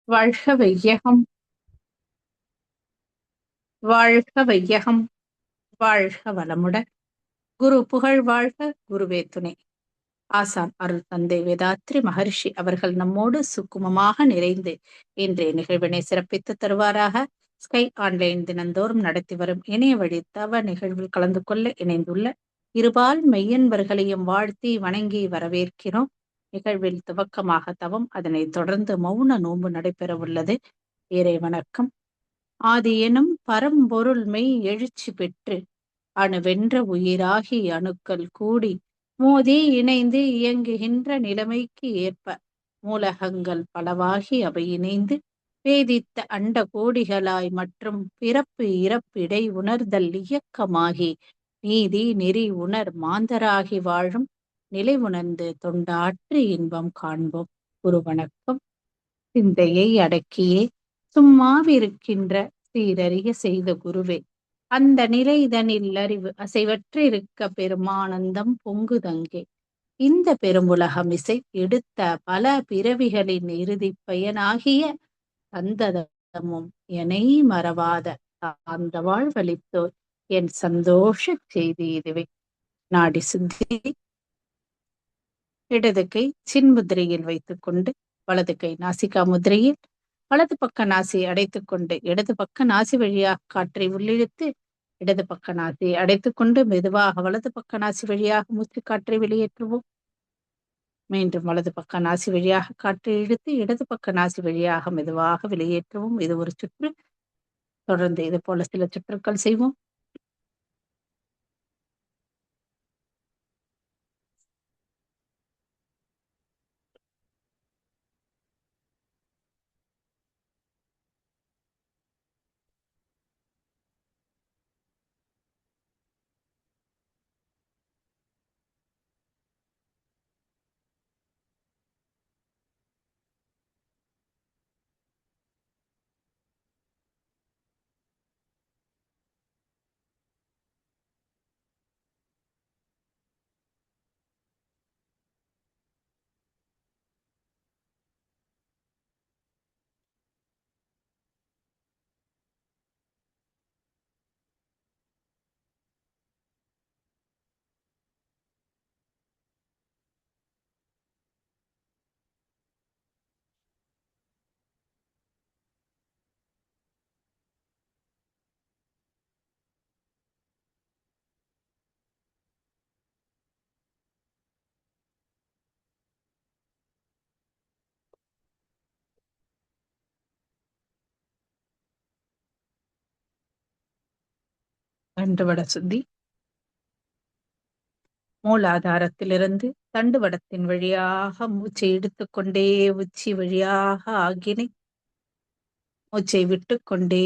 வாழ்க வையகம், வாழ்க வையகம், வாழ்க வளமுடன். குரு புகழ் வாழ்க, குருவே துணை. ஆசான் அருள் தந்தை வேதாத்ரி மகரிஷி அவர்கள் நம்மோடு சுக்குமமாக நிறைந்து இன்றைய நிகழ்வினை சிறப்பித்து தருவாராக. ஸ்கை ஆன்லைன் தினந்தோறும் நடத்தி வரும் இணைய வழி தவ நிகழ்வில் கலந்து கொள்ள இணைந்துள்ள இருபால் மெய்யன்பர்களையும் வாழ்த்தி வணங்கி வரவேற்கிறோம். நிகழ்வில் துவக்கமாக தவம், அதனைத் தொடர்ந்து மௌன நோன்பு நடைபெற உள்ளது. இறை வணக்கம். ஆதி எனும் பரம்பொருள் மெய் எழுச்சி பெற்று அணுவென்ற உயிராகி அணுக்கள் கூடி மோதி இணைந்து இயங்குகின்ற நிலைமைக்கு ஏற்ப மூலகங்கள் பலவாகி அவை இணைந்து வேதித்த அண்ட கோடிகளாய் மற்றும் பிறப்பு இறப்பிடை உணர்தல் இயக்கமாகி நீதி நெறி உணர் மாந்தராகி வாழும் நிலை உணர்ந்து தொண்டாற்றி இன்பம் காண்போம். குரு வணக்கம். சிந்தையை அடக்கியே சும்மாவிருக்கின்ற சீரறிய செய்த குருவே, அந்த நிலைதனில் அறிவு அசைவற்றிருக்க பெருமானந்தம் பொங்குதங்கே. இந்த பெருமுலகம் இசை எடுத்த பல பிறவிகளின் இறுதிப் பயனாகிய சந்ததமும் எனை மறவாத அந்த வாழ்வளித்தோர் என் சந்தோஷ செய்தி இதுவே. நாடி சுத்தி இடது கை சின்முத்திரையில் வைத்துக்கொண்டு வலது கை நாசிகா முத்திரையில் வலது பக்க நாசியை அடைத்துக்கொண்டு இடது பக்க நாசி வழியாக காற்றை உள்ளிழுத்து இடது பக்க நாசியை அடைத்துக்கொண்டு மெதுவாக வலது பக்க நாசி வழியாக மூச்சு காற்றை வெளியேற்றுவோம். மீண்டும் வலது பக்க நாசி வழியாக காற்றை இழுத்து இடது பக்க நாசி வழியாக மெதுவாக வெளியேற்றுவோம். இது ஒரு சுற்று. தொடர்ந்து இது போல சில சுற்றுக்கள் செய்வோம். தண்டுவட சுத்தி. மூலாதாரத்திலிருந்து தண்டுவடத்தின் வழியாக மூச்சை எடுத்துக்கொண்டே உச்சி வழியாக ஆகினை மூச்சை விட்டுக்கொண்டே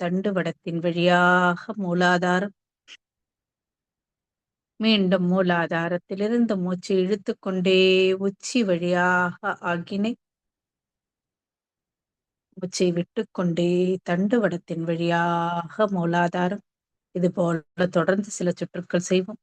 தண்டுவடத்தின் வழியாக மூலாதாரம். மீண்டும் மூலாதாரத்திலிருந்து மூச்சை இழுத்துக்கொண்டே உச்சி வழியாக ஆகினை மூச்சை விட்டுக்கொண்டே தண்டுவடத்தின் வழியாக மூலாதாரம். இது போல தொடர்ந்து சில சுற்றுக்கள் செய்வோம்.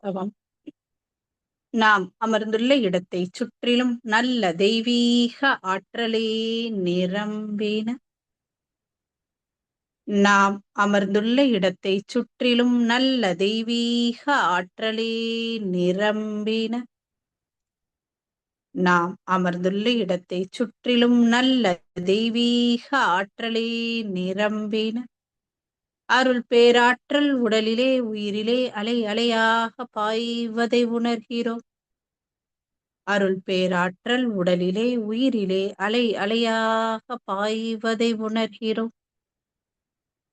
தவம். நாம் அமர்ந்துள்ள இடத்தை சுற்றிலும் நல்ல தெய்வீக ஆற்றலே நிரம்பின நாம் அமர்ந்துள்ள இடத்தைச் சுற்றிலும் நல்ல தெய்வீக ஆற்றலே நிரம்பின. நாம் அமர்ந்துள்ள இடத்தைச் சுற்றிலும் நல்ல தெய்வீக ஆற்றலே நிரம்பின. அருள் பேராற்றல் உடலிலே உயிரிலே அலை அலையாக பாய்வதை உணர்கிறோம். அருள் பேராற்றல் உடலிலே உயிரிலே அலை அலையாக பாய்வதை உணர்கிறோம்.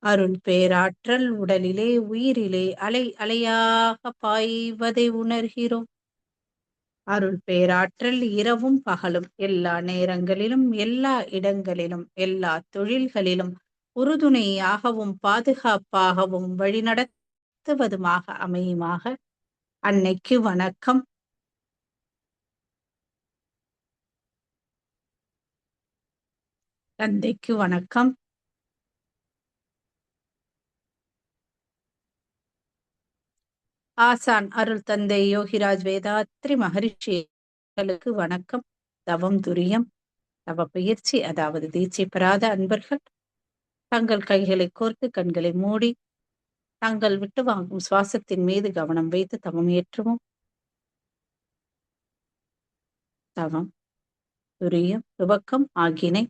அருள் பேராற்றல் உடலிலே உயிரிலே அலை அலையாக பாய்வதை உணர்கிறோம். அருள் பேராற்றல் இரவும் பகலும் எல்லா நேரங்களிலும் எல்லா இடங்களிலும் எல்லா தொழில்களிலும் உறுதுணையாகவும் பாதுகாப்பாகவும் வழிநடத்துவதுமாக அமையுமாக. அன்னைக்கு வணக்கம். தந்தைக்கு வணக்கம். ஆசான் அருள் தந்தை யோகிராஜ் வேதாத்ரி மகரிஷிகளுக்கு வணக்கம். தவம் துரியம் தவ பயிற்சி அதாவது தீட்சை பெறாத அன்பர்கள் தங்கள் கைகளை கோர்த்து கண்களை மூடி தாங்கள் விட்டு வாங்கும் சுவாசத்தின் மீது கவனம் வைத்து தவம் ஏற்றுவோம். தவம் துரியம் துவக்கம் ஆகினை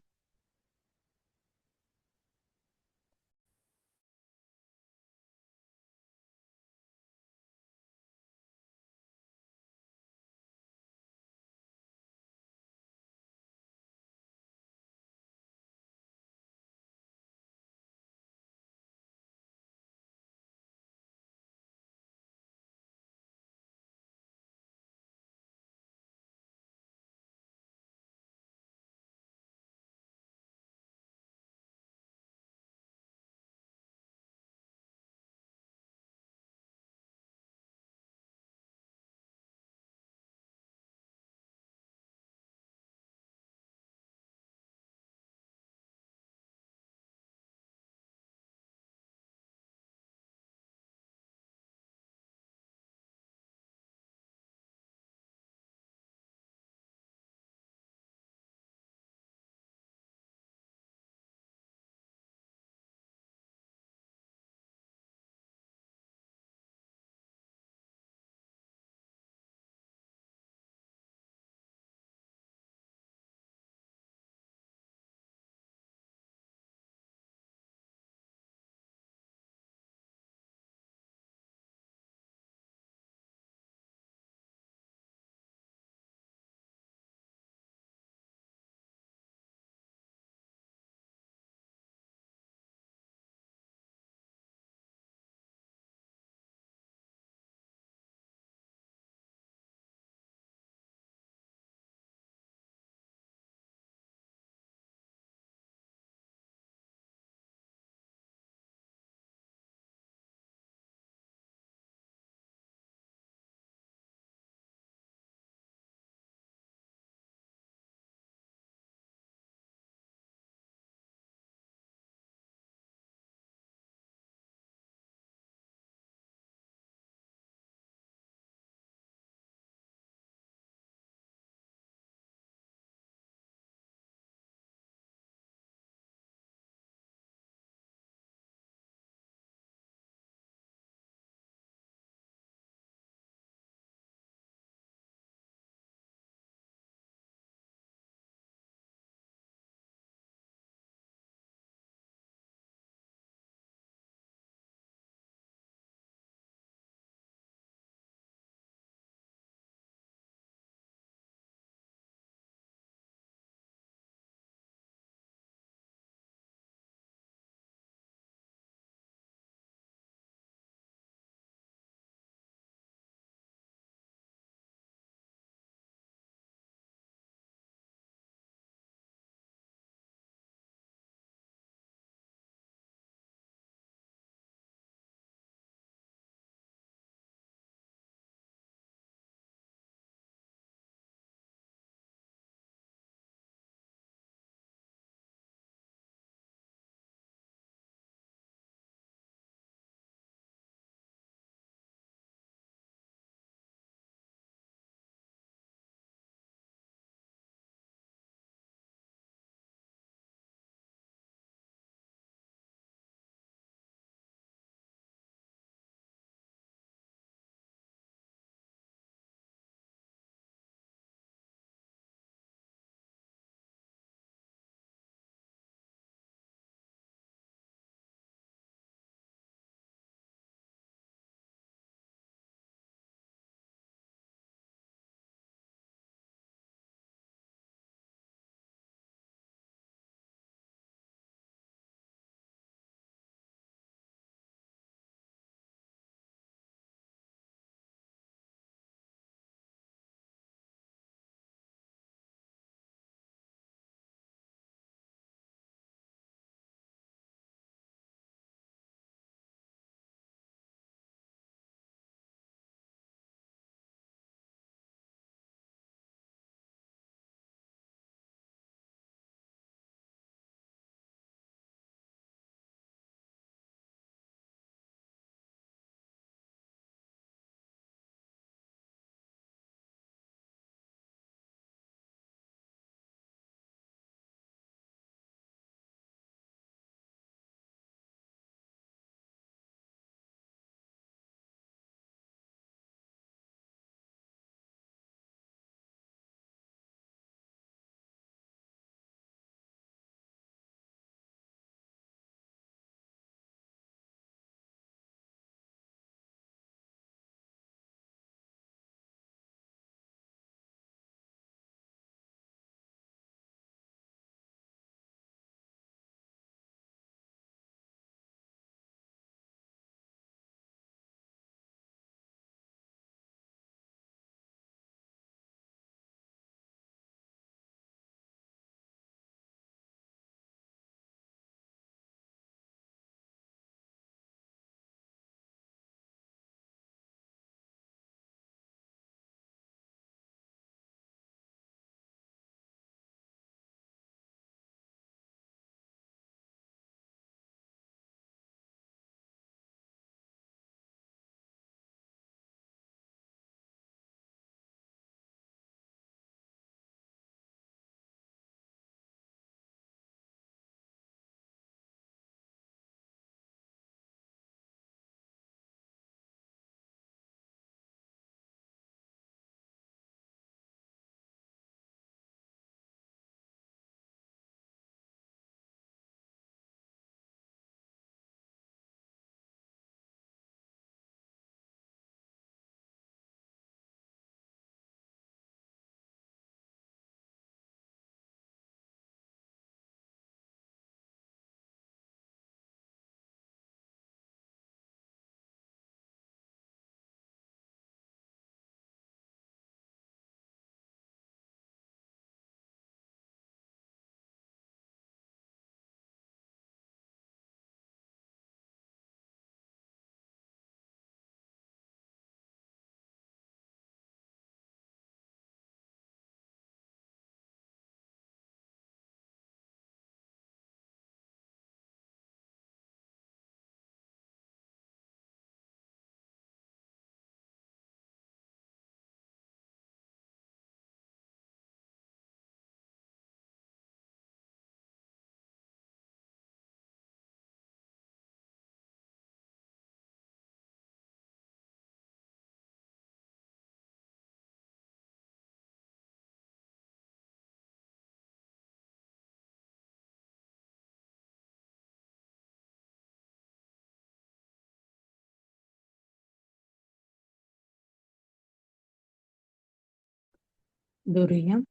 துரியம்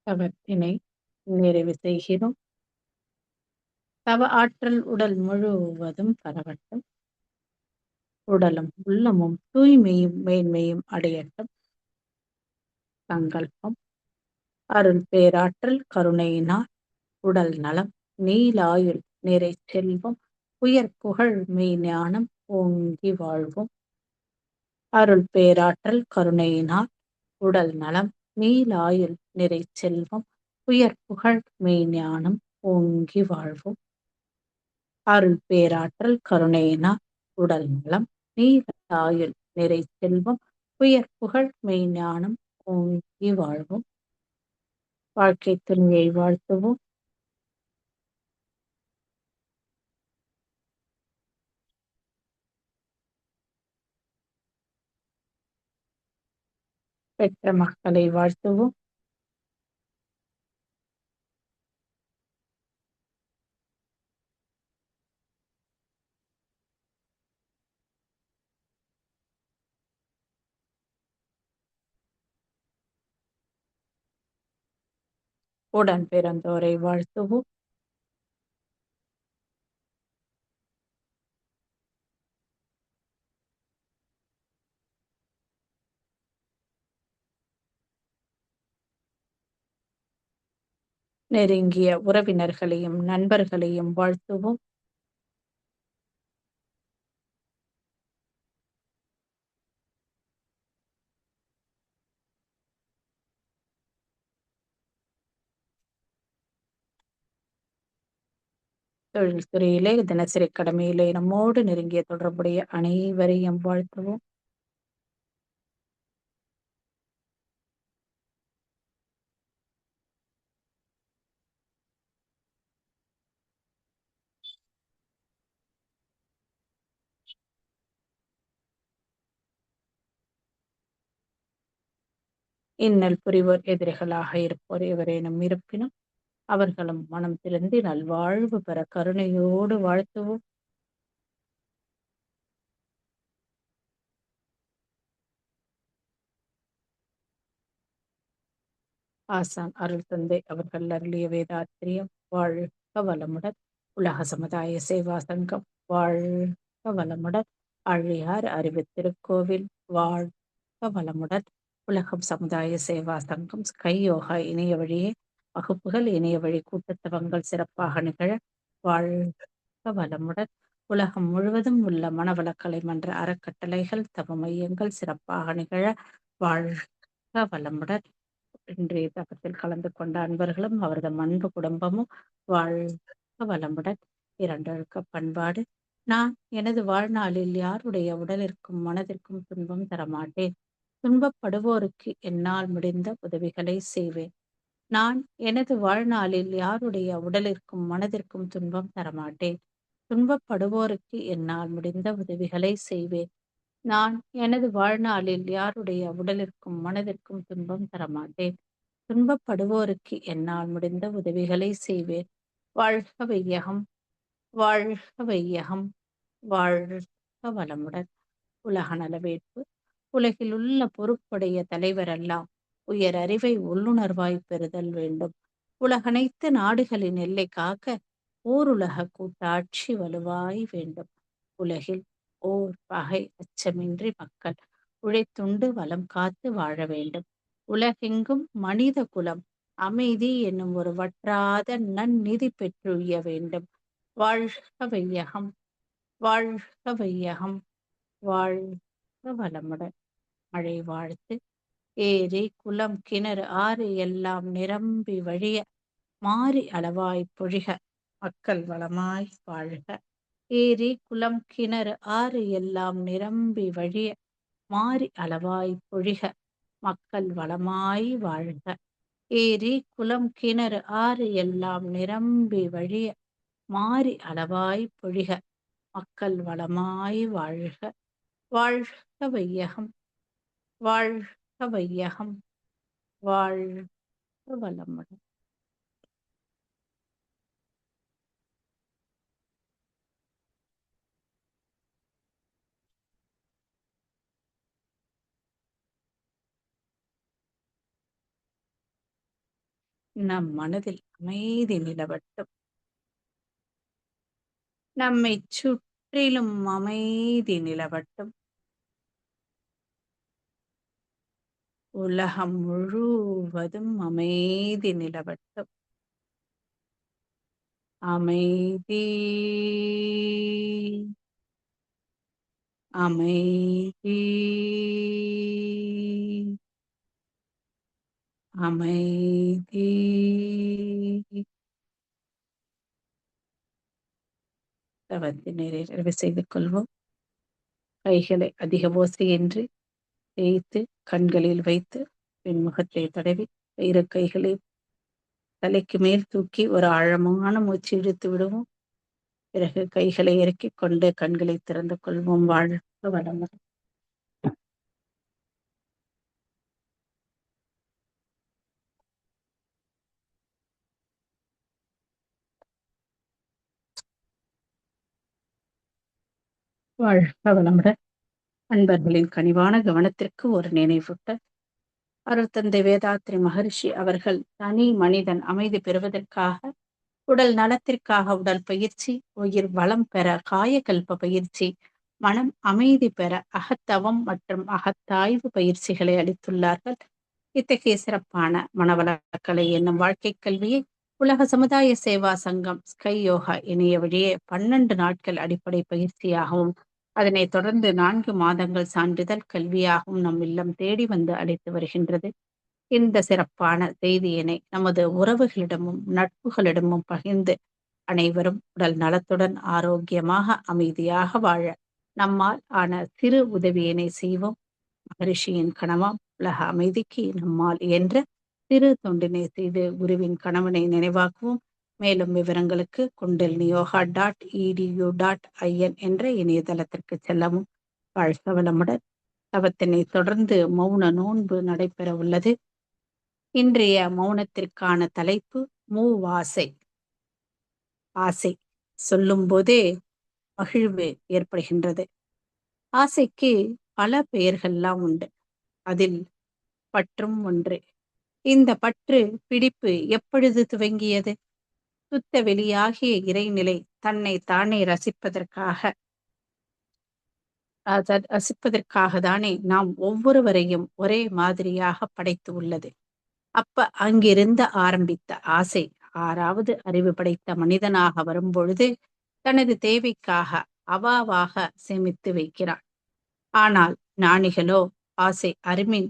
தவத்தினை நிறைவு செய்கிறோம். தவ ஆற்றல் உடல் முழுவதும் பரவட்டும். உடலும் உள்ளமும் தூய்மையும் மேன்மையும் அடையட்டும். சங்கல்பம். அருள் பேராற்றல் கருணையினால் உடல் நலம், நீலாயுள், நிறை செல்வம், உயர் புகழ், மெய்ஞானம் ஓங்கி வாழ்வோம். அருள் பேராற்றல் கருணையினால் உடல் நலம், நீலாயுள், நிறை செல்வம், உயர் புகழ், மெய்ஞானம் ஓங்கி வாழ்வோம். அருள் பேராற்றல் கருணையினால் உடல் நலம், நீலாயுள், நிறை செல்வம், உயர் புகழ், மெய்ஞானம் ஓங்கி வாழ்வோம். வாழ்க்கை துணையை வாழ்த்துவோம். பெற்ற மக்களை வாழ்த்துவோம். உடன் பிறந்தோரை வாழ்த்துவோம். நெருங்கிய உறவினர்களையும் நண்பர்களையும் வாழ்த்துவோம். தொழில் துறையிலே தினசரி கடமையிலே நம்மோடு நெருங்கிய தொடர்புடைய அனைவரையும் வாழ்த்துவோம். இன்னல் புரிவோர் எதிரிகளாக இருப்போர் எவரேனும் இருப்பினும் அவர்களும் மனம் திருந்தி நல்வாழ்வு பெற கருணையோடு வாழ்த்துவோம். ஆசான் அருள் தந்தை அவர்கள் அருளிய வேதாத்திரியம் வாழ்க வளமுடன். உலக சமுதாய சேவா சங்கம் வாழ்க வளமுடன். ஆழியார் அறிவு திருக்கோவில் வாழ்க வளமுடன். உலகம் சமுதாய சேவா சங்கம் ஸ்கை யோகா இணைய வழியே வகுப்புகள் இணைய வழி கூட்டத்தவங்கள் சிறப்பாக நிகழ வாழ்க வளமுடன். உலகம் முழுவதும் உள்ள மனவளக்கலை மன்ற அறக்கட்டளைகள் தவ மையங்கள் சிறப்பாக நிகழ வாழ்க வளமுடன். இன்றைய தகத்தில் கலந்து கொண்ட அன்பர்களும் அவரது அன்பு குடும்பமும் வாழ்க வளமுடன். இரண்டொழுக்க பண்பாடு. நான் எனது வாழ்நாளில் யாருடைய உடலிற்கும் மனதிற்கும் துன்பம் தரமாட்டேன். துன்பப்படுவோருக்கு என்னால் முடிந்த உதவிகளை செய்வேன். நான் எனது வாழ்நாளில் யாருடைய உடலிற்கும் மனதிற்கும் துன்பம் தரமாட்டேன். துன்பப்படுவோருக்கு என்னால் முடிந்த உதவிகளை செய்வேன். நான் எனது வாழ்நாளில் யாருடைய உடலிற்கும் மனதிற்கும் துன்பம் தரமாட்டேன். துன்பப்படுவோருக்கு என்னால் முடிந்த உதவிகளை செய்வேன். வாழ்க வையகம், வாழ்க வையகம், வாழ்க வளமுடன். உலக நலவேட்பு. உலகில் உள்ள பொறுப்புடைய தலைவரெல்லாம் உயர் அறிவை உள்ளுணர்வாய் பெறுதல் வேண்டும். உலகனைத்து நாடுகளின் எல்லை காக்க ஓருலக கூட்டாட்சி வலுவாய் வேண்டும். உலகில் ஓர் பகை அச்சமின்றி மக்கள் உழைத்துண்டு வளம் காத்து வாழ வேண்டும். உலகெங்கும் மனித குலம் அமைதி என்னும் ஒரு வற்றாத நன்னிதி பெற்றுய வேண்டும். வாழ்க வையகம், வாழ்க வையகம், வாழ்க வளமுடன். மழை வாழ்த்து. ஏரி குளம் கிணறு ஆறு எல்லாம் நிரம்பி வழிய மாறி அளவாய் பொழிக மக்கள் வளமாய் வாழ்க. ஏரி குளம் கிணறு ஆறு எல்லாம் நிரம்பி வழிய மாறி அளவாய் பொழிக மக்கள் வளமாய் வாழ்க. ஏரி குளம் கிணறு ஆறு எல்லாம் நிரம்பி வழிய மாறி அளவாய் பொழிக மக்கள் வளமாய் வாழ்க. வாழ்க வையகம், வாழ்க வையகம், வாழ்க வளமுடன். நம் மனதில் அமைதி நிலவட்டும். நம்மைச் சுற்றிலும் அமைதி நிலவட்டும். உலகம் முழுவதும் அமைதி நிலவட்டும். அமைதி, அமைதி, அமைதி. தவத்தினை நிறைவு செய்து கொள்வோம். கைகளை அதிக ஓசையின்றி தேய்த்து கண்களில் வைத்து பின் முகத்தை தடவி இரு கைகளை தலைக்கு மேல் தூக்கி ஒரு ஆழமான மூச்சு இழுத்து விடுவோம். பிறகு கைகளை இறக்கிக் கொண்டு கண்களை திறந்து கொள்வோம். வாழ்க வளமுடன். வாழ்க வளமுடன். அன்பர்களின் கனிவான கவனத்திற்கு ஒரு நினைவூட்டல். அருட்தந்தை வேதாத்ரி மகரிஷி அவர்கள் தனி மனிதன் அமைதி பெறுவதற்காக, உடல் நலத்திற்காக உடல் பயிற்சி, உயிர் வளம் பெற காயகல்ப பயிற்சி, மனம் அமைதி பெற அகத்தவம் மற்றும் அகத்தாய்வு பயிற்சிகளை அளித்துள்ளார்கள். இத்தகைய சிறப்பான மனவளக்கலை என்னும் வாழ்க்கை கல்வியை உலக சமுதாய சேவா சங்கம் ஸ்கை யோகா இணைய வழியே 12 நாட்கள் அடிப்படை பயிற்சியாகவும், அதனைத் தொடர்ந்து 4 மாதங்கள் சான்றிதழ் கல்வியாகவும் நம் இல்லம் தேடி வந்து அளித்து வருகின்றது. இந்த சிறப்பான செய்தியினை நமது உறவுகளிடமும் நட்புகளிடமும் பகிர்ந்து அனைவரும் உடல் நலத்துடன் ஆரோக்கியமாக அமைதியாக வாழ நம்மால் ஆன சிறு உதவியினை செய்வோம். மகரிஷியின் கணவாம் உலக அமைதிக்கு நம்மால் என்ற சிறு தொண்டினை செய்து குருவின் கணவனை நினைவாக்குவோம். மேலும் விவரங்களுக்கு kundaliniyoga.edu.in என்ற இணையதளத்திற்கு செல்லவும். வாழ்க வளமுடன். தவத்தினை தொடர்ந்து மௌன நோன்பு நடைபெற உள்ளது. இன்றைய மௌனத்திற்கான தலைப்பு மூவாசை. ஆசை சொல்லும் போதே மகிழ்வு ஏற்படுகின்றது. ஆசைக்கு பல பெயர்கள்லாம் உண்டு. அதில் பற்றும் ஒன்று. இந்த பற்று பிடிப்பு எப்பொழுது துவங்கியது? சுத்த வெளியாகிய இறைநிலை தன்னை தானே ரசிப்பதற்காக தானே நாம் ஒவ்வொருவரையும் ஒரே மாதிரியாக படைத்து உள்ளது. அப்ப அங்கிருந்து ஆரம்பித்த ஆசை 6வது அறிவு படைத்த மனிதனாக வரும்பொழுது தனது தேவைக்காக அவாவாக சேமித்து வைக்கிறான். ஆனால் ஞானிகளோ ஆசை அருமின்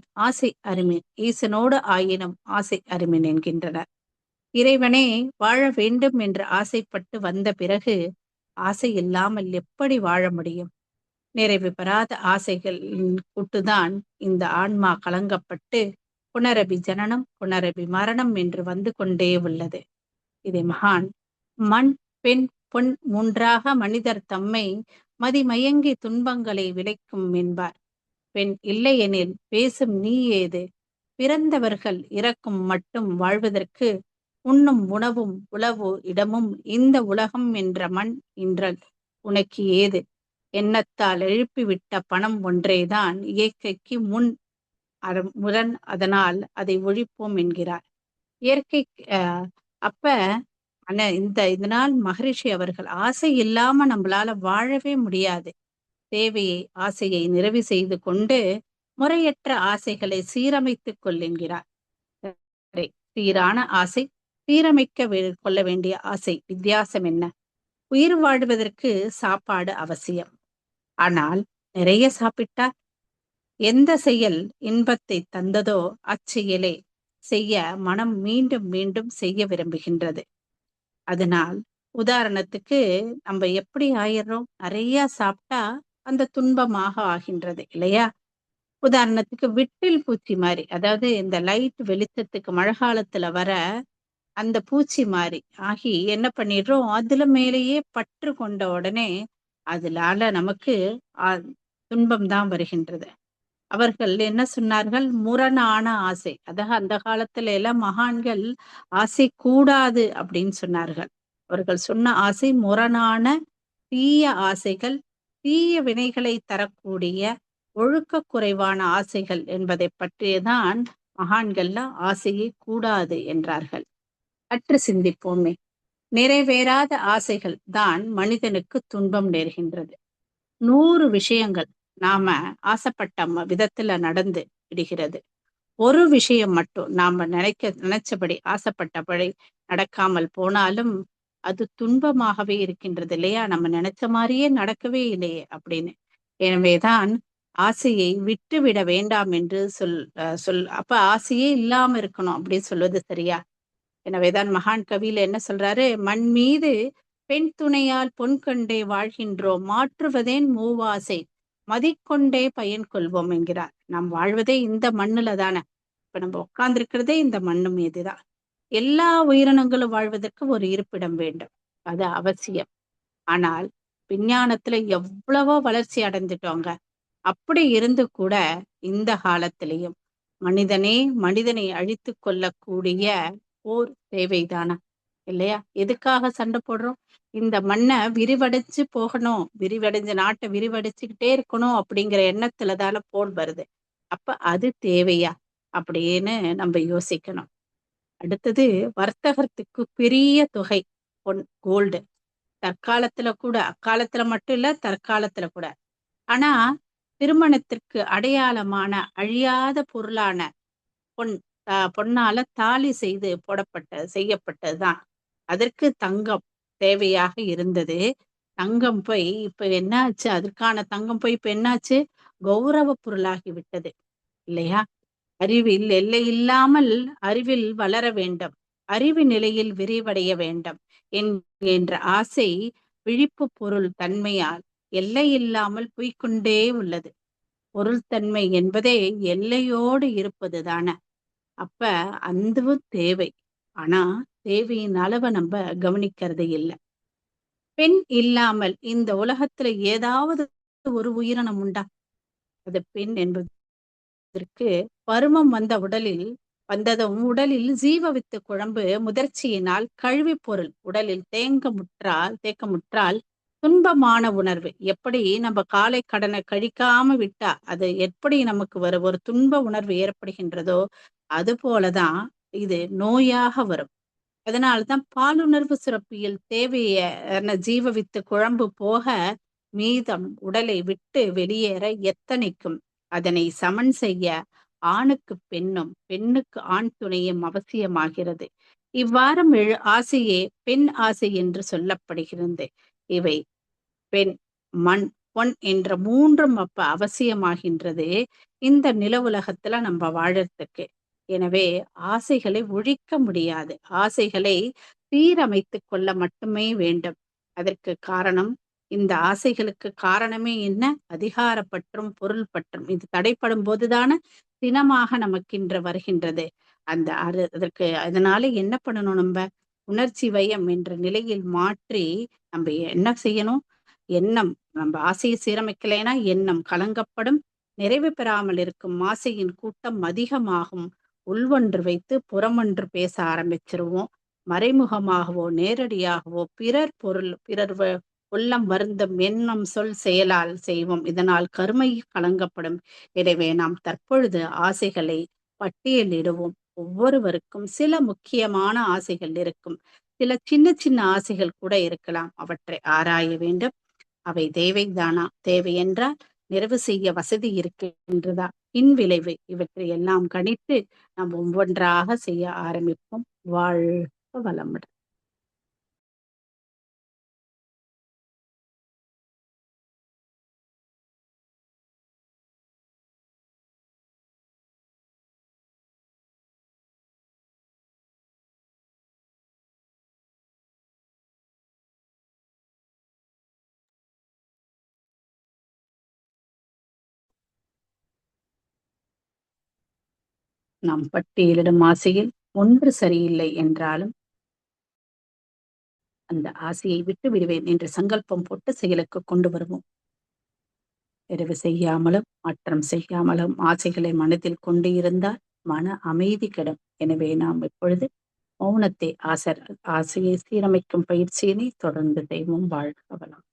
ஈசனோடு ஆயினும் ஆசை அருமின் என்கின்றனர். இறைவனே வாழ வேண்டும் என்று ஆசைப்பட்டு வந்த பிறகு ஆசை இல்லாமல் எப்படி வாழ முடியும்? நிறைவு பெறாத ஆசைகள் கூட்டுதான் இந்த ஆன்மா கலங்கப்பட்டு புனரபி ஜனனம் புனரபி மரணம் என்று வந்து கொண்டே உள்ளது. இதை மகான் மண் பெண் பொன் மூன்றாக மனிதர் தம்மை மதிமயங்கி துன்பங்களை விளைக்கும் என்பார். பெண் இல்லையெனில் பேசும் நீ ஏது? பிறந்தவர்கள் இறக்கும் மட்டும் வாழ்வதற்கு உண்ணும் உணவும் உளவு இடமும் இந்த உலகம் என்ற மண் இன்றல் உனக்கு ஏது? எண்ணத்தால் எழுப்பிவிட்ட பணம் ஒன்றேதான் இயற்கைக்கு முரண், அதனால் அதை ஒழிப்போம் என்கிறார். இயற்கை அப்ப இதனால் மகரிஷி அவர்கள் ஆசை இல்லாம நம்மளால வாழவே முடியாது. ஆசையை நிறைவு செய்து கொண்டு முறையற்ற ஆசைகளை சீரமைத்துக் கொள்ளுகிறார். சீரான ஆசை, சீரமைக்க கொள்ள வேண்டிய ஆசை வித்தியாசம் என்ன? உயிர் வாழ்வதற்கு சாப்பாடு அவசியம். ஆனால் நிறைய சாப்பிட்டால் எந்த செயல் இன்பத்தை தந்ததோ அச்செயலை செய்ய மனம் மீண்டும் மீண்டும் செய்ய விரும்புகின்றது. அதனால் உதாரணத்துக்கு நம்ம எப்படி ஆயிடுறோம்? நிறைய சாப்பிட்டா அந்த துன்பமாக ஆகின்றது இல்லையா? உதாரணத்துக்கு விட்டில் பூச்சி மாதிரி, அதாவது இந்த லைட் வெளிச்சத்துக்கு மழை காலத்துல வர அந்த பூச்சி மாதிரி ஆகி என்ன பண்ணிடுறோம்? அதுல மேலேயே பற்று கொண்ட உடனே அதனால நமக்கு துன்பம் தான் வருகின்றது. அவர்கள் என்ன சொன்னார்கள்? முரணான ஆசை. அதாவது அந்த காலத்துல எல்லாம் மகான்கள் ஆசை கூடாது அப்படின்னு சொன்னார்கள். அவர்கள் சொன்ன ஆசை முரணான தீய ஆசைகள், தீய வினைகளை தரக்கூடிய ஒழுக்க குறைவான ஆசைகள் என்பதை பற்றியதான் மகான்கள்ல ஆசையை கூடாது என்றார்கள். அற்று சிந்திப்போமே. நிறைவேறாத ஆசைகள் தான் மனிதனுக்கு துன்பம் நேர்கின்றது. 100 விஷயங்கள் நாம ஆசைப்பட்ட விதத்துல நடந்து விடுகிறது. ஒரு விஷயம் மட்டும் நாம நினைச்சபடி ஆசைப்பட்டபடி நடக்காமல் போனாலும் அது துன்பமாகவே இருக்கின்றது இல்லையா? நம்ம நினைச்ச மாதிரியே நடக்கவே இல்லையே அப்படின்னு. எனவேதான் ஆசையை விட்டுவிட வேண்டாம் என்று அப்ப ஆசையே இல்லாம இருக்கணும் அப்படின்னு சொல்வது சரியா? எனவேதான் மகான் கவியில என்ன சொல்றாரு? மண் மீது பெண் துணையால் பொன் கண்டே வாழ்கின்றோம், மாற்றுவதேன் மூவாசை மதிக்கொண்டே பயன் கொள்வோம் என்கிறார். நாம் வாழ்வதே இந்த மண்ணுல தானே. இப்ப நம்ம உட்கார்ந்திருக்கிறதே இந்த மண்ணு மீதுதான். எல்லா உயிரினங்களும் வாழ்வதற்கு ஒரு இருப்பிடம் வேண்டும். அது அவசியம். ஆனால் விஞ்ஞானத்துல எவ்வளவோ வளர்ச்சி அடைந்துட்டோங்க. அப்படி இருந்து கூட இந்த காலத்திலையும் மனிதனே மனிதனை அழித்துக் கொள்ளக்கூடிய போர் தேவைதானா? இல்லையா? எதுக்காக சண்டை போடுறோம்? இந்த மண்ணை விரிவடைச்சு போகணும், விரிவடைஞ்ச நாட்டை விரிவடைச்சுக்கிட்டே இருக்கணும் அப்படிங்கிற எண்ணத்துல தானே போர் வருது. அப்ப அது தேவையா அப்படின்னு நம்ம யோசிக்கணும். அடுத்தது, வர்த்தகத்துக்கு பெரிய தொகை பொன், கோல்டு. தற்காலத்துல கூட, அக்காலத்துல மட்டும் இல்ல, தற்காலத்துல கூட. ஆனா திருமணத்திற்கு அடையாளமான அழியாத பொருளான பொன், பொன்னால தாலி செய்யப்பட்டதுதான். அதற்கு தங்கம் தேவையாக இருந்தது. தங்கம் போய் இப்ப என்னாச்சு? அதற்கான தங்கம் போய் இப்ப என்னாச்சு? கௌரவ பொருளாகி விட்டது இல்லையா? அறிவில் எல்லையில்லாமல் அறிவில் வளர வேண்டும். அறிவு நிலையில் விரிவடைய வேண்டும் என்கின்ற ஆசை விழிப்பு பொருள் தன்மையால் எல்லையில்லாமல் போய்க்கொண்டே உள்ளது. பொருள் தன்மை என்பதே எல்லையோடு இருப்பதுதான. அப்ப அதுவும் தேவை. ஆனா தேவையின் அளவை நம்ம கவனிக்கிறது இல்லை. பெண் இல்லாமல் இந்த உலகத்துல ஏதாவது ஒரு உயிரினம் உண்டா? அது பெண் என்பது இதற்கு பருமம் வந்ததும் உடலில் ஜீவவித்து குழம்பு முதிர்ச்சியினால் கழிவு பொருள் உடலில் தேக்கமுற்றால் துன்பமான உணர்வு. எப்படி நம்ம காலை கடனை கழிக்காம விட்டா அது எப்படி நமக்கு ஒரு துன்ப உணர்வு ஏற்படுகின்றதோ அது போலதான் இது நோயாக வரும். அதனால்தான் பாலுணர்வு சுரப்பியில் தேவையான ஜீவவித்து குழம்பு போக மீதம் உடலை விட்டு வெளியேற எத்தனைக்கும். அதனை சமன் செய்ய ஆணுக்கு பெண்ணும், பெண்ணுக்கு ஆண் துணையும் அவசியமாகிறது. இவ்வாறு ஆசையே பெண் ஆசை என்று சொல்லப்படுகிறது. இவை பெண், மண், பொன் என்ற 3ம் அப்ப அவசியமாகின்றது இந்த நில உலகத்துல நம்ம வாழறதுக்கு. எனவே ஆசைகளை ஒழிக்க முடியாது. ஆசைகளை சீரமைத்துக் கொள்ள மட்டுமே வேண்டும். அதற்கு காரணம், இந்த ஆசைகளுக்கு காரணமே என்ன? அதிகாரப்பற்றும் பொருள் பற்றும். இது தடைப்படும் போதுதானே சினமாக நமக்கின்ற வருகின்றது. அதற்கு அதனால என்ன பண்ணணும்? நம்ம உணர்ச்சி வயம் என்ற நிலையில் மாற்றி நம்ம என்ன செய்யணும்? எண்ணம், நம்ம ஆசையை சீரமைக்கலைன்னா எண்ணம் கலங்கப்படும். நிறைவு பெறாமல் இருக்கும் ஆசையின் கூட்டம் அதிகமாகும். உள்வொன்று வைத்து புறமொன்று பேச ஆரம்பிச்சிருவோம். மறைமுகமாகவோ நேரடியாகவோ பிறர் உள்ளம் வருந்தும் எண்ணம் சொல் செயலால் செய்வோம். இதனால் கருமை கலங்கப்படும். எனவே நாம் தற்பொழுது ஆசைகளை பட்டியலிடுவோம். ஒவ்வொருவருக்கும் சில முக்கியமான ஆசைகள் இருக்கும். சில சின்ன சின்ன ஆசைகள் கூட இருக்கலாம். அவற்றை ஆராய வேண்டும். அவை தேவைதானா? தேவை என்றால் நிறைவு செய்ய வசதி இருக்கின்றதா? பின்விளைவு இவற்றை எல்லாம் கணித்து நாம் ஒவ்வொன்றாக செய்ய ஆரம்பிப்போம். வாழ்க வளமுடன். நாம் பட்டியலிடும் ஆசையில் ஒன்று சரியில்லை என்றாலும் அந்த ஆசையை விட்டு விடுவேன் என்று சங்கல்பம் போட்டு செயலுக்கு கொண்டு வருவோம். நிறைவு செய்யாமலும் மாற்றம் செய்யாமலும் ஆசைகளை மனதில் கொண்டு இருந்தால் மன அமைதி கெடும். எனவே நாம் இப்பொழுது மௌனத்தை ஆசையை சீரமைக்கும் பயிற்சியினை தொடர்ந்து செய்வோம். வாழ்க வளம்.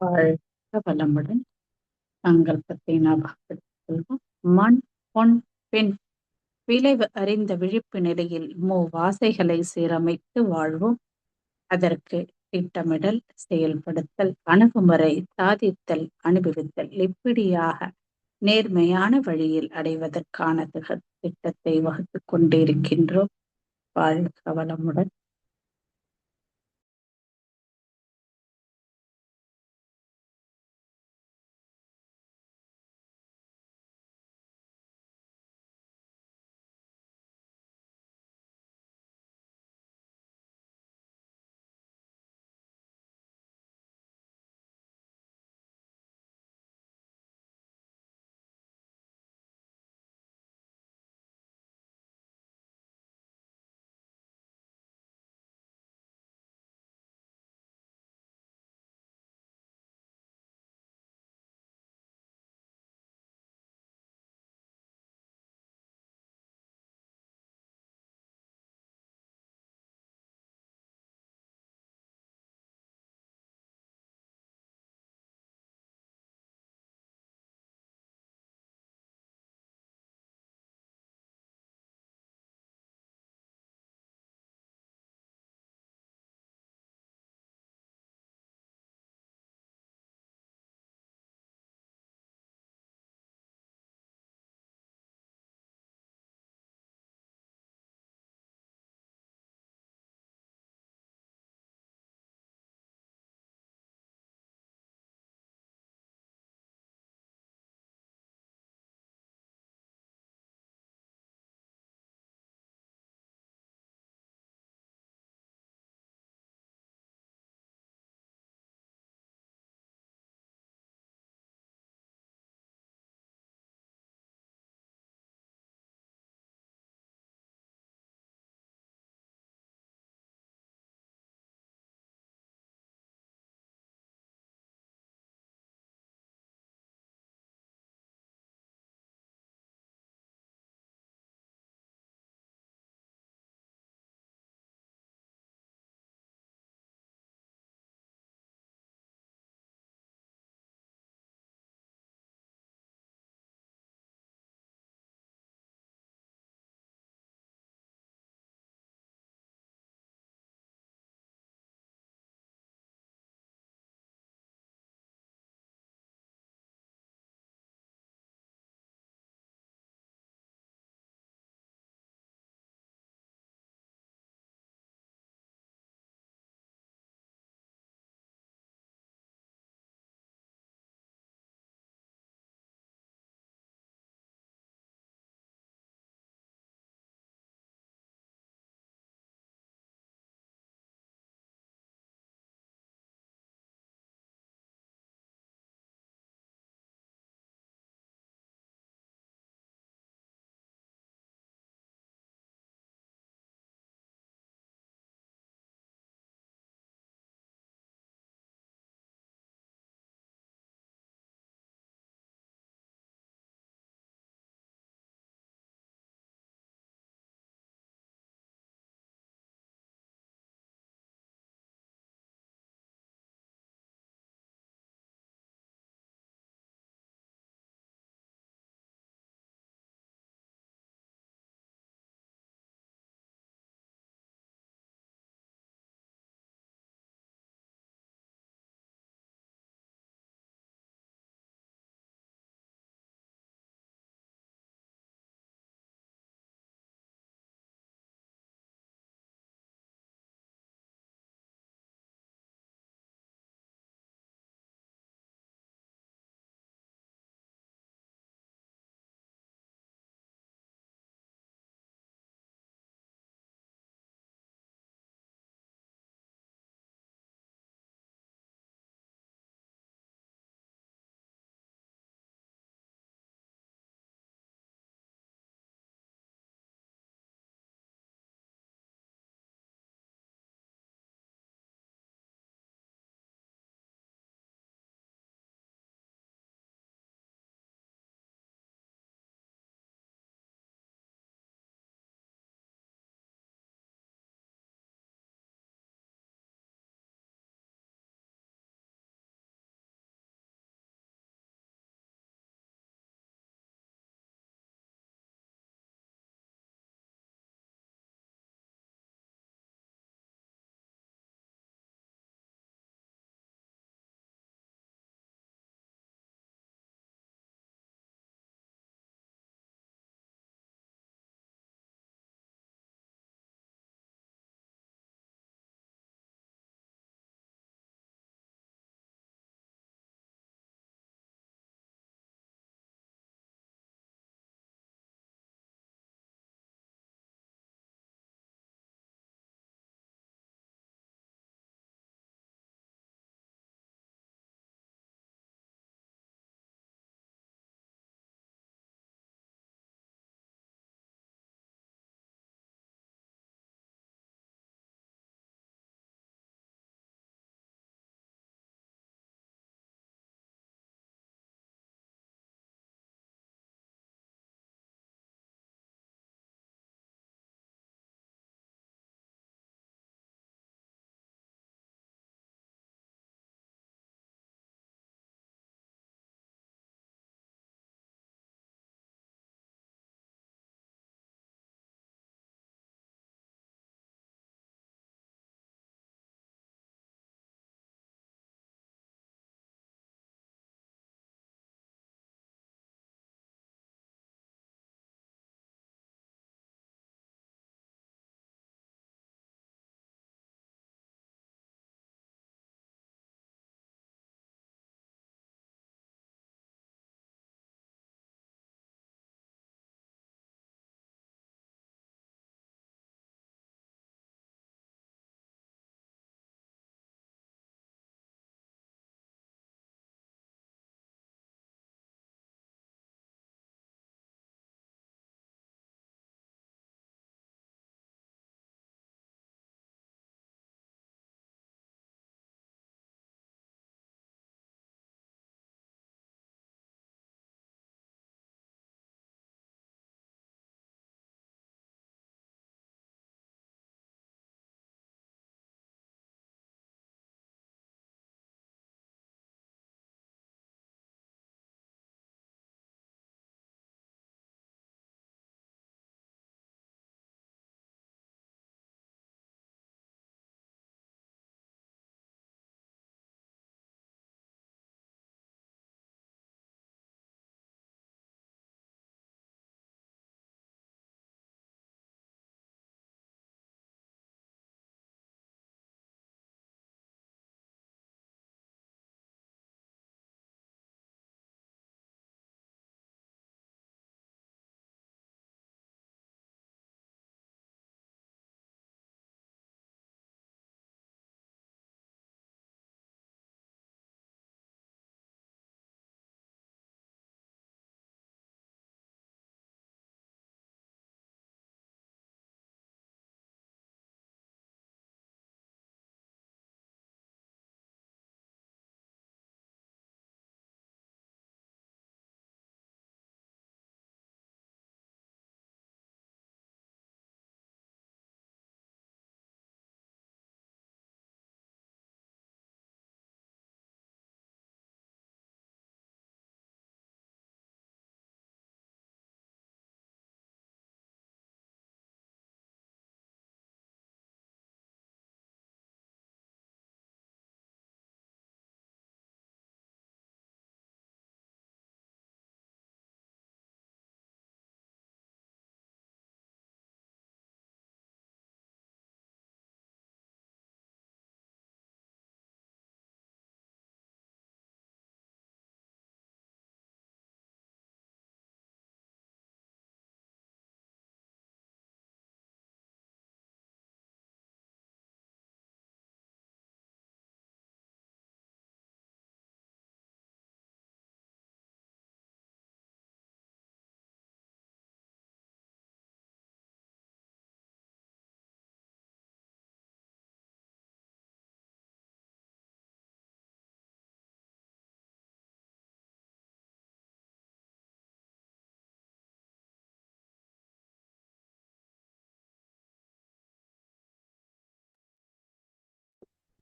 வாழ்க வளமுடன். சங்கல்பத்தை ஞாபகப்படுத்திக் கொள்வோம். மண், பொன், பெண் விளைவு அறிந்த விழிப்பு நிலையில் வாசைகளை சீரமைத்து வாழ்வோம். அதற்கு திட்டமிடல், செயல்படுத்தல், அணுகுமுறை, சாதித்தல், அனுபவித்தல் இப்படியாக நேர்மையான வழியில் அடைவதற்கான திட்டத்தை வகுத்துக் கொண்டிருக்கின்றோம். வாழ்க வளமுடன்.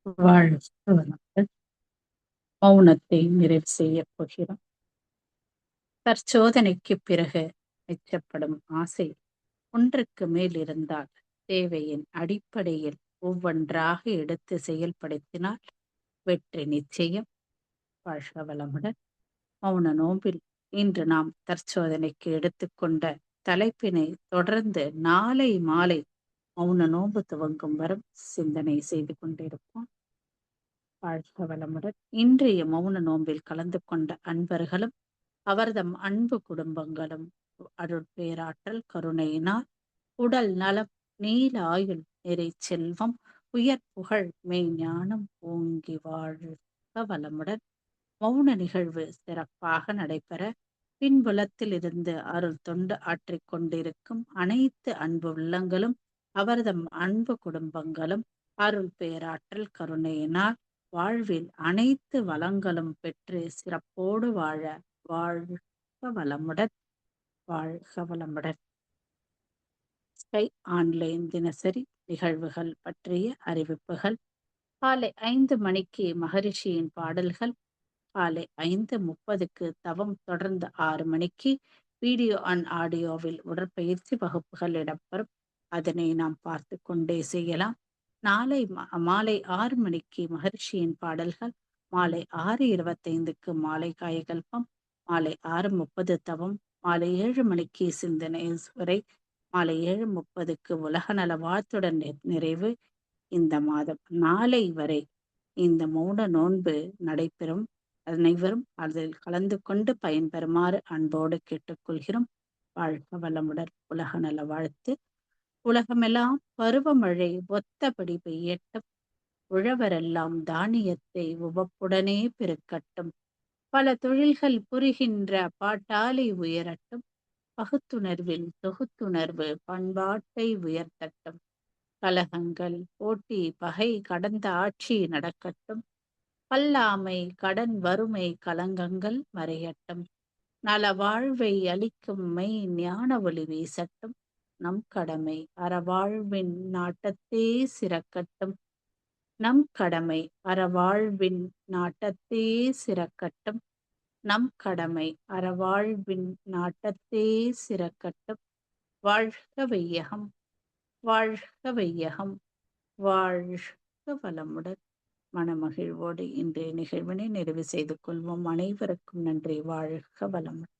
வாழ்க வளமுடன். மௌனத்தை நிறைவு செய்யப் போகிறோம். தற்சோதனைக்குப் பிறகு மிச்சப்படும் ஆசை ஒன்றுக்கு மேல் இருந்தால் தேவையின் அடிப்படையில் ஒவ்வொன்றாக எடுத்து செயல்படுத்தினால் வெற்றி நிச்சயம். வாழ்க வளமுடன். மௌன நோன்பில் இன்று நாம் தற்சோதனைக்கு எடுத்துக்கொண்ட தலைப்பினை தொடர்ந்து நாளை மாலை மௌன நோன்பு துவங்கும் வரும் சிந்தனை செய்து கொண்டிருப்போம். வாழ்க வளமுடன். இன்றைய மௌன நோன்பில் கலந்து கொண்ட அன்பர்களும் அவர்தம் அன்பு குடும்பங்களும் அருட்பேராற்றல் கருணையினால் உடல் நலம், நீல ஆயுள், நிறை செல்வம், உயர் புகழ், மெய்ஞானம் ஓங்கி வாழ்க வளமுடன். மௌன நிகழ்வு சிறப்பாக நடைபெற பின்புலத்தில் இருந்து அருள் தொண்டு ஆற்றிக் கொண்டிருக்கும் அனைத்து அன்பு உள்ளங்களும் அவர்தம் அன்பு குடும்பங்களும் அருள் பேராற்றல் கருணையினால் வாழ்வில் அனைத்து வளங்களும் பெற்று சிறப்போடு வாழ வாழ்க வளமுடன். வாழ்க வளமுடன். ஸ்கை ஆன்லைன் தினசரி நிகழ்வுகள் பற்றிய அறிவிப்புகள். காலை 5 மணிக்கு மகரிஷியின் பாடல்கள், காலை 5:30க்கு தவம், தொடர்ந்து 6 மணிக்கு வீடியோ அண்ட் ஆடியோவில் உடற்பயிற்சி வகுப்புகள் இடம்பெறும். அதனை நாம் பார்த்து கொண்டே செய்யலாம். நாளை மாலை 6 மணிக்கு மகரிஷியின் பாடல்கள், மாலை 6:25க்கு மாலை காயகல்பம், மாலை 6:30 தவம், மாலை 7 மணிக்கு சிந்தனை உரை, மாலை 7:30க்கு உலக நல வாழ்த்துடன் நிறைவு. இந்த மாதம் நாளை வரை இந்த மௌன நோன்பு நடைபெறும். அனைவரும் அதில் கலந்து கொண்டு பயன்பெறுமாறு அன்போடு கேட்டுக்கொள்கிறோம். வாழ்க வளமுடன். உலக நல வாழ்த்து. உலகமெல்லாம் பருவமழை ஒத்தபடி பெய்யட்டும். உழவரெல்லாம் தானியத்தை உவப்புடனே பெருக்கட்டும். பல தொழில்கள் புரிகின்ற பாட்டாளி உயரட்டும். பகுத்துணர்வில் தொகுத்துணர்வு பண்பாட்டை உயர்த்தட்டும். கலகங்கள், போட்டி, பகை கடந்த ஆட்சி நடக்கட்டும். கல்லாமை, கடன், வறுமை, கலங்கங்கள் மறையட்டும். நல வாழ்வை அளிக்கும் மெய் ஞான ஒளி வீசட்டும். நம் கடமை அறவாழ்வின் நாட்டத்தே சிறக்கட்டும். நம் கடமை அறவாழ்வின் நாட்டத்தே சிறக்கட்டும். நம் கடமை அறவாழ்வின் நாட்டத்தே சிறக்கட்டும். வாழ்க வையகம், வாழ்க வையகம், வாழ்க வளமுடன். மனமகிழ்வோடு இன்றைய நிகழ்வினை நிறைவு செய்து கொள்வோம். அனைவருக்கும் நன்றி. வாழ்க வளமுடன்.